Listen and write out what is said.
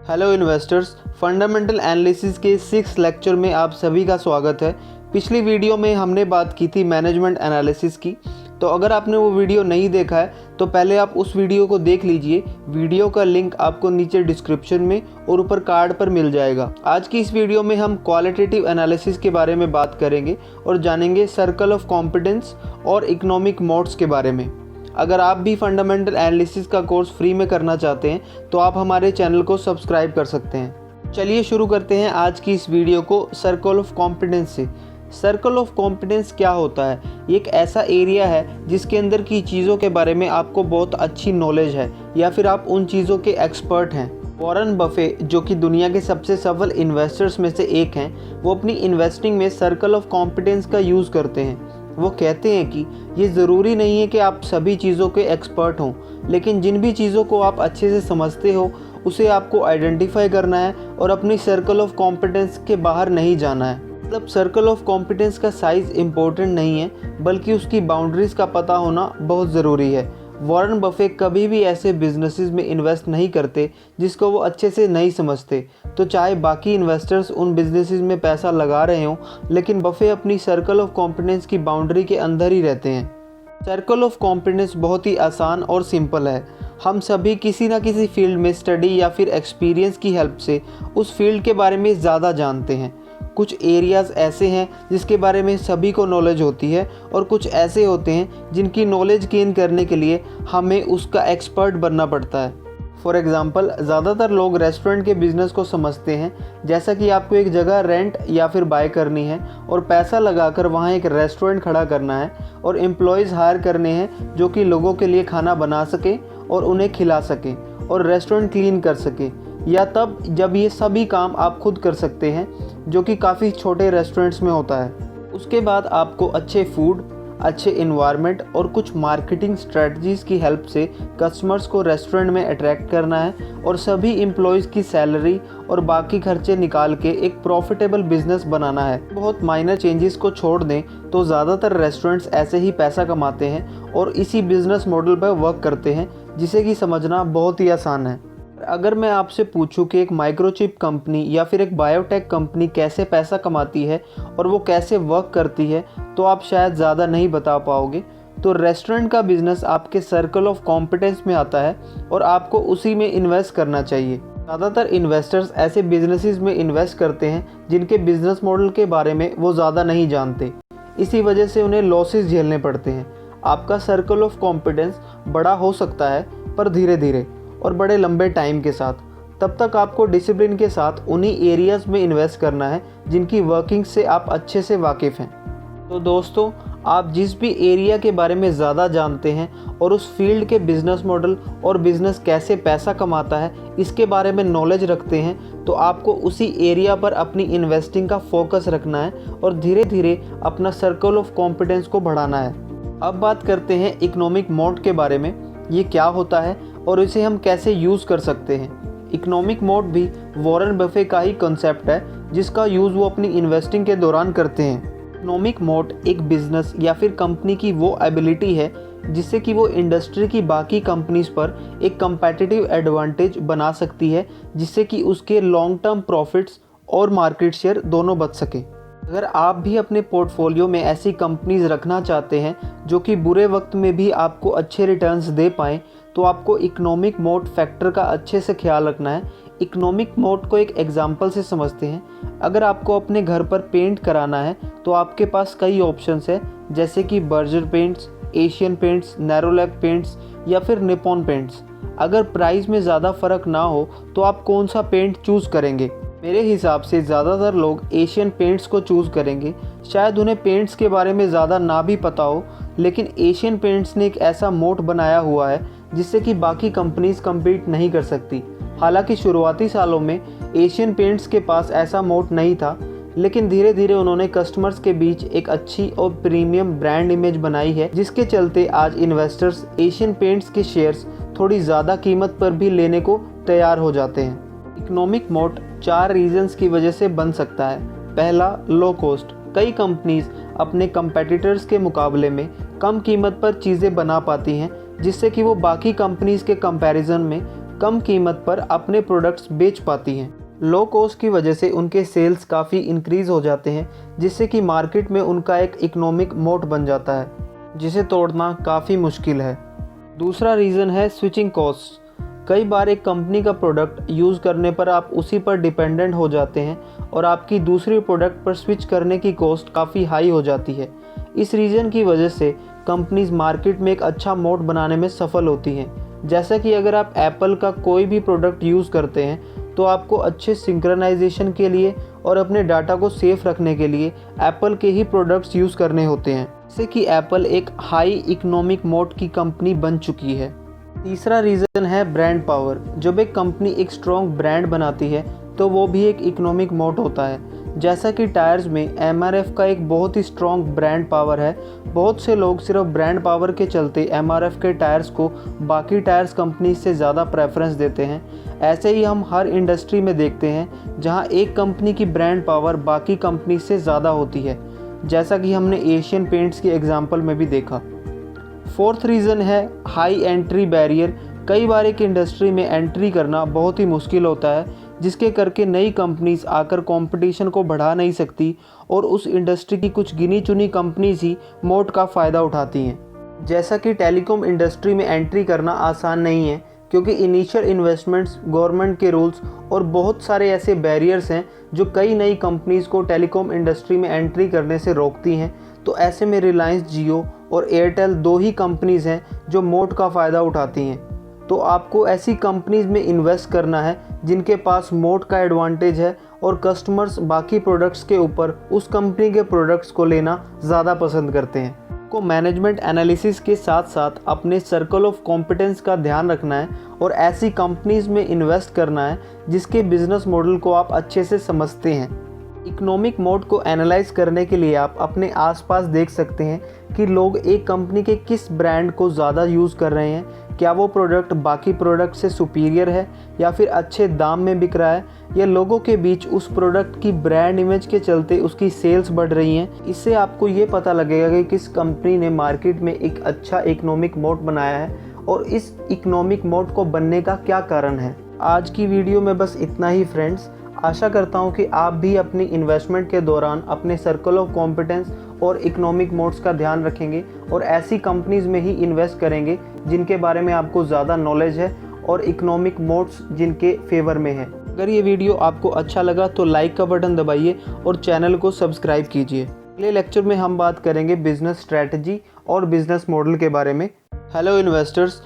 Hello investors, fundamental analysis के 6 lecture में आप सभी का स्वागत है। पिछली वीडियो में हमने बात की थी मैनेजमेंट एनालिसिस की, तो अगर आपने वो वीडियो नहीं देखा है तो पहले आप उस वीडियो को देख लीजिए। वीडियो का लिंक आपको नीचे डिस्क्रिप्शन में और ऊपर कार्ड पर मिल जाएगा। आज की इस वीडियो में हम क्वालिटेटिव एनालिसिस के बारे में बात करेंगे और जानेंगे सर्कल ऑफ कॉम्पिटेंस और इकोनॉमिक मोड्स के बारे में। अगर आप भी फंडामेंटल एनालिसिस का कोर्स फ्री में करना चाहते हैं तो आप हमारे चैनल को सब्सक्राइब कर सकते हैं। चलिए शुरू करते हैं आज की इस वीडियो को सर्कल ऑफ कॉम्पिटेंस से। सर्कल ऑफ कॉम्पिटेंस क्या होता है? ये एक ऐसा एरिया है जिसके अंदर की चीज़ों के बारे में आपको बहुत अच्छी नॉलेज है या फिर आप उन चीज़ों के एक्सपर्ट हैं। वॉरेन बफे, जो कि दुनिया के सबसे सफल इन्वेस्टर्स में से एक हैं, वो अपनी इन्वेस्टिंग में सर्कल ऑफ कॉम्पिटेंस का यूज़ करते हैं। वो कहते हैं कि ये ज़रूरी नहीं है कि आप सभी चीज़ों के एक्सपर्ट हों, लेकिन जिन भी चीज़ों को आप अच्छे से समझते हो उसे आपको आइडेंटिफाई करना है और अपनी सर्कल ऑफ कॉम्पिटेंस के बाहर नहीं जाना है। मतलब सर्कल ऑफ कॉम्पिटेंस का साइज़ इम्पोर्टेंट नहीं है, बल्कि उसकी बाउंड्रीज़ का पता होना बहुत ज़रूरी है। वॉरेन बफे कभी भी ऐसे बिजनेसेस में इन्वेस्ट नहीं करते जिसको वो अच्छे से नहीं समझते, तो चाहे बाकी इन्वेस्टर्स उन बिजनेसेस में पैसा लगा रहे हों, लेकिन बफे अपनी सर्कल ऑफ कॉम्पिटेंस की बाउंड्री के अंदर ही रहते हैं। सर्कल ऑफ कॉम्पिटेंस बहुत ही आसान और सिंपल है। हम सभी किसी न किसी फील्ड में स्टडी या फिर एक्सपीरियंस की हेल्प से उस फील्ड के बारे में ज़्यादा जानते हैं। कुछ एरियाज़ ऐसे हैं जिसके बारे में सभी को नॉलेज होती है और कुछ ऐसे होते हैं जिनकी नॉलेज गेन करने के लिए हमें उसका एक्सपर्ट बनना पड़ता है। फॉर एग्ज़ाम्पल, ज़्यादातर लोग रेस्टोरेंट के बिज़नेस को समझते हैं, जैसा कि आपको एक जगह रेंट या फिर बाय करनी है और पैसा लगाकर वहाँ एक रेस्टोरेंट खड़ा करना है और एम्प्लॉयज़ हायर करने हैं जो कि लोगों के लिए खाना बना सकें और उन्हें खिला सकें और रेस्टोरेंट क्लीन कर सकें, या तब जब ये सभी काम आप खुद कर सकते हैं, जो कि काफ़ी छोटे रेस्टोरेंट्स में होता है। उसके बाद आपको अच्छे फूड, अच्छे इन्वायरमेंट और कुछ मार्केटिंग स्ट्रेटजीज़ की हेल्प से कस्टमर्स को रेस्टोरेंट में अट्रैक्ट करना है और सभी एम्प्लॉयज़ की सैलरी और बाकी खर्चे निकाल के एक प्रॉफिटेबल बिजनेस बनाना है। बहुत माइनर चेंजेस को छोड़ दें तो ज़्यादातर रेस्टोरेंट्स ऐसे ही पैसा कमाते हैं और इसी बिजनेस मॉडल पर वर्क करते हैं, जिसे कि समझना बहुत ही आसान है। अगर मैं आपसे पूछूं कि एक माइक्रोचिप कंपनी या फिर एक बायोटेक कंपनी कैसे पैसा कमाती है और वो कैसे वर्क करती है, तो आप शायद ज़्यादा नहीं बता पाओगे। तो रेस्टोरेंट का बिज़नेस आपके सर्कल ऑफ कॉम्पिटेंस में आता है और आपको उसी में इन्वेस्ट करना चाहिए। ज़्यादातर इन्वेस्टर्स ऐसे बिजनेसेस में इन्वेस्ट करते हैं जिनके बिजनेस मॉडल के बारे में वो ज़्यादा नहीं जानते, इसी वजह से उन्हें लॉसेस झेलने पड़ते हैं। आपका सर्कल ऑफ कॉम्पिटेंस बड़ा हो सकता है, पर धीरे धीरे और बड़े लंबे टाइम के साथ। तब तक आपको डिसिप्लिन के साथ उन्हीं एरियाज़ में इन्वेस्ट करना है जिनकी वर्किंग से आप अच्छे से वाकिफ़ हैं। तो दोस्तों, आप जिस भी एरिया के बारे में ज़्यादा जानते हैं और उस फील्ड के बिज़नेस मॉडल और बिज़नेस कैसे पैसा कमाता है इसके बारे में नॉलेज रखते हैं, तो आपको उसी एरिया पर अपनी इन्वेस्टिंग का फोकस रखना है और धीरे धीरे अपना सर्कल ऑफ कॉम्पिटेंस को बढ़ाना है। अब बात करते हैं इकोनॉमिक मोड के बारे में। ये क्या होता है और इसे हम कैसे यूज़ कर सकते हैं। इकोनॉमिक मोड भी वॉरेन बफे का ही कॉन्सेप्ट है, जिसका यूज़ वो अपनी इन्वेस्टिंग के दौरान करते हैं। इकोनॉमिक मोड एक बिजनेस या फिर कंपनी की वो एबिलिटी है जिससे कि वो इंडस्ट्री की बाकी कंपनीज पर एक कंपेटिटिव एडवांटेज बना सकती है, जिससे कि उसके लॉन्ग टर्म प्रॉफिट्स और मार्केट शेयर दोनों बच सकें। अगर आप भी अपने पोर्टफोलियो में ऐसी कंपनीज रखना चाहते हैं जो कि बुरे वक्त में भी आपको अच्छे रिटर्न्स दे पाएँ, तो आपको इकोनॉमिक मोड फैक्टर का अच्छे से ख्याल रखना है। इकोनॉमिक मोड को एक एग्जांपल से समझते हैं। अगर आपको अपने घर पर पेंट कराना है तो आपके पास कई ऑप्शंस हैं, जैसे कि Berger paints, Asian paints, Nerolac paints या फिर निपॉन पेंट्स। अगर प्राइस में ज़्यादा फ़र्क ना हो तो आप कौन सा पेंट चूज़ करेंगे? मेरे हिसाब से ज़्यादातर लोग एशियन पेंट्स को चूज़ करेंगे। शायद उन्हें पेंट्स के बारे में ज़्यादा ना भी पता हो, लेकिन एशियन पेंट्स ने एक ऐसा मोड बनाया हुआ है जिससे कि बाकी कंपनीज कम्पीट नहीं कर सकती। हालांकि शुरुआती सालों में एशियन पेंट्स के पास ऐसा मोड नहीं था, लेकिन धीरे धीरे उन्होंने कस्टमर्स के बीच एक अच्छी और प्रीमियम ब्रांड इमेज बनाई है, जिसके चलते आज इन्वेस्टर्स एशियन पेंट्स के शेयर्स थोड़ी ज़्यादा कीमत पर भी लेने को तैयार हो जाते हैं। इकोनॉमिक मोड 4 रीजंस की वजह से बन सकता है। पहला, लो कॉस्ट। कई कंपनीज अपने कंपेटिटर्स के मुकाबले में कम कीमत पर चीज़ें बना पाती हैं, जिससे कि वो बाकी कंपनीज के कंपैरिजन में कम कीमत पर अपने प्रोडक्ट्स बेच पाती हैं। लो कॉस्ट की वजह से उनके सेल्स काफ़ी इंक्रीज़ हो जाते हैं, जिससे कि मार्केट में उनका एक इकोनॉमिक मोट बन जाता है, जिसे तोड़ना काफ़ी मुश्किल है। दूसरा रीज़न है स्विचिंग कॉस्ट। कई बार एक कंपनी का प्रोडक्ट यूज़ करने पर आप उसी पर डिपेंडेंट हो जाते हैं और आपकी दूसरी प्रोडक्ट पर स्विच करने की कॉस्ट काफ़ी हाई हो जाती है। इस रीज़न की वजह से कंपनीज मार्केट में एक अच्छा मोट बनाने में सफल होती हैं। जैसा कि अगर आप एप्पल का कोई भी प्रोडक्ट यूज़ करते हैं तो आपको अच्छे सिंक्रोनाइजेशन के लिए और अपने डाटा को सेफ रखने के लिए एप्पल के ही प्रोडक्ट्स यूज़ करने होते हैं, जैसे कि एप्पल एक हाई इकोनॉमिक मोड की कंपनी बन चुकी है। तीसरा रीज़न है ब्रांड पावर। जब एक कंपनी एक स्ट्रॉन्ग ब्रांड बनाती है तो वो भी एक इकोनॉमिक मोड होता है। जैसा कि टायर्स में MRF का एक बहुत ही स्ट्रॉन्ग ब्रांड पावर है। बहुत से लोग सिर्फ ब्रांड पावर के चलते MRF के टायर्स को बाकी टायर्स कंपनी से ज़्यादा प्रेफरेंस देते हैं। ऐसे ही हम हर इंडस्ट्री में देखते हैं जहां एक कंपनी की ब्रांड पावर बाकी कंपनी से ज़्यादा होती है, जैसा कि हमने एशियन पेंट्स के एग्जाम्पल में भी देखा। फोर्थ रीज़न है हाई एंट्री बैरियर। कई बार एक इंडस्ट्री में एंट्री करना बहुत ही मुश्किल होता है, जिसके करके नई कंपनीज आकर कंपटीशन को बढ़ा नहीं सकती और उस इंडस्ट्री की कुछ गिनी चुनी कंपनीज ही मोट का फ़ायदा उठाती हैं। जैसा कि टेलीकॉम इंडस्ट्री में एंट्री करना आसान नहीं है, क्योंकि इनिशियल इन्वेस्टमेंट्स, गवर्नमेंट के रूल्स और बहुत सारे ऐसे बैरियर्स हैं जो कई नई कंपनीज़ को टेलीकॉम इंडस्ट्री में एंट्री करने से रोकती हैं। तो ऐसे में रिलायंस जियो और एयरटेल दो ही कंपनीज़ हैं जो मोट का फ़ायदा उठाती हैं। तो आपको ऐसी कंपनीज़ में इन्वेस्ट करना है जिनके पास मोट का एडवांटेज है और कस्टमर्स बाकी प्रोडक्ट्स के ऊपर उस कंपनी के प्रोडक्ट्स को लेना ज़्यादा पसंद करते हैं। को मैनेजमेंट एनालिसिस के साथ साथ अपने सर्कल ऑफ कॉम्पिटेंस का ध्यान रखना है और ऐसी कंपनीज़ में इन्वेस्ट करना है जिसके बिजनेस मॉडल को आप अच्छे से समझते हैं। इकोनॉमिक मोड को एनालाइज करने के लिए आप अपने आसपास देख सकते हैं कि लोग एक कंपनी के किस ब्रांड को ज़्यादा यूज़ कर रहे हैं। क्या वो प्रोडक्ट बाकी प्रोडक्ट से सुपीरियर है या फिर अच्छे दाम में बिक रहा है, या लोगों के बीच उस प्रोडक्ट की ब्रांड इमेज के चलते उसकी सेल्स बढ़ रही हैं। इससे आपको ये पता लगेगा कि किस कंपनी ने मार्केट में एक अच्छा इकोनॉमिक मोड बनाया है और इस इकोनॉमिक मोड को बनने का क्या कारण है। आज की वीडियो में बस इतना ही फ्रेंड्स। आशा करता हूँ कि आप भी अपनी इन्वेस्टमेंट के दौरान अपने सर्कल ऑफ कॉम्पिटेंस और इकोनॉमिक मोड्स का ध्यान रखेंगे और ऐसी कंपनीज़ में ही इन्वेस्ट करेंगे जिनके बारे में आपको ज़्यादा नॉलेज है और इकोनॉमिक मोड्स जिनके फेवर में है। अगर ये वीडियो आपको अच्छा लगा तो लाइक का बटन दबाइए और चैनल को सब्सक्राइब कीजिए। अगले लेक्चर में हम बात करेंगे बिजनेस स्ट्रैटेजी और बिजनेस मॉडल के बारे में। Hello investors,